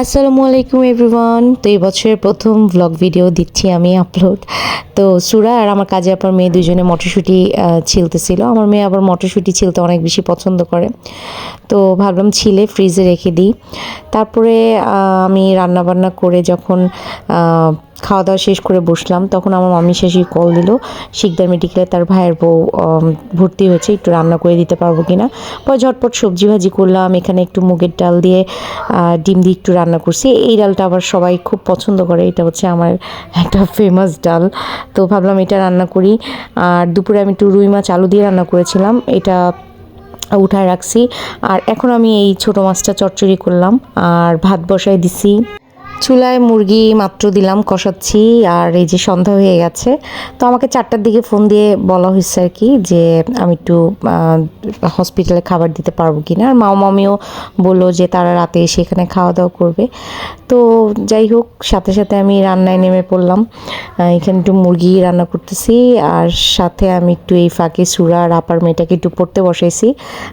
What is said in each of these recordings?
আসসালামু আলাইকুম এভরিওয়ান। তো এই বছরের প্রথম ব্লগ ভিডিও দিচ্ছি আমি আপলোড। তো সুরা আর আমার কাজে আপার মেয়ে দুজনে মটরশুঁটি ছিলতেছিল। আমার মেয়ে আবার মটরশুঁটি ছিলতে অনেক বেশি পছন্দ করে, তো ভাবলাম ছিলে ফ্রিজে রেখে দিই। তারপরে আমি রান্নাবান্না করে যখন খাওয়া দাওয়া শেষ করে বসলাম, তখন আমার মামি শাশুড়ি কল দিল শিকদার মেডিকেলে তার ভাইয়ের বউ ভর্তি হয়েছে, একটু রান্না করে দিতে পারবো কিনা। পরে ঝটপট সবজি ভাজি করলাম, এখানে একটু মুগের ডাল দিয়ে ডিম দিয়ে একটু রান্না করছি। এই ডালটা আবার সবাই খুব পছন্দ করে, এটা হচ্ছে আমার একটা ফেমাস ডাল। তো ভাবলাম এটা রান্না করি। আর দুপুরে আমি একটু রুই মাছ আলু দিয়ে রান্না করেছিলাম, এটা উঠায় রাখছি। আর এখন আমি এই ছোটো মাছটা চচ্চড়ি করলাম আর ভাত বসাই দিছি। চুলায় মুরগি মাত্র দিলাম, কষাচ্ছি। আর এই যে সন্ধ্যা হয়ে গেছে, তো আমাকে 4টার দিকে ফোন দিয়ে বলা হয়েছে আর কি যে আমি একটু হসপিটালে খাবার দিতে পারবো কি না। আর মামিও বললো যে তারা রাতে এসে এখানে খাওয়া দাওয়া করবে। তো যাই হোক, সাথে সাথে আমি রান্নায় নেমে পড়লাম। এখানে একটু মুরগি রান্না করতেছি, আর সাথে আমি একটু এই ফাঁকে সুরা আর আপার মেয়েটাকে একটু পড়তে বসাইছি।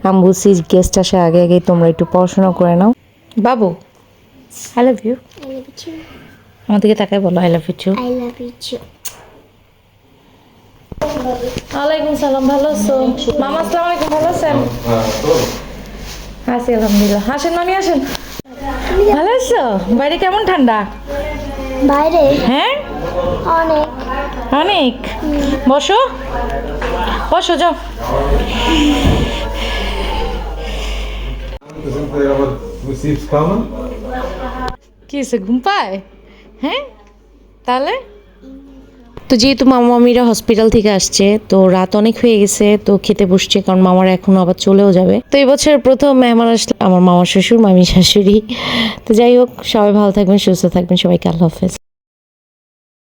আমি বলছি গেস্ট আসার আগে আগে তোমরা একটু পড়াশোনা করে নাও। বাবু, আই লাভ ইউ। আমার দিকে তাকাই বলো I love you too. I love you too. ওয়ালাইকুম সালাম, ভালো আছো? মামা আসসালামু আলাইকুম, ভালো আছেন? আছি আলহামদুলিল্লাহ। আসেন মামি, আসেন। ভালো আছো? বাইরে কেমন ঠান্ডা? বাইরে হ্যাঁ অনেক অনেক। বসো বসো, যাও। কি হয়েছে, ঘুম পায়? হ্যাঁ, তাহলে তো যেহেতু মামা মামিরা হসপিটাল থেকে আসছে, তো রাত অনেক হয়ে গেছে, তো খেতে বসছে, কারণ মামারা এখনো আবার চলেও যাবে। তো এই বছরের প্রথম মেহমান আসলে আমার মামার শ্বশুর, মামি শাশুড়ি। তো যাই হোক, সবাই ভালো থাকবেন, সুস্থ থাকবেন, সবাইকে আল্লাহ হাফেজ।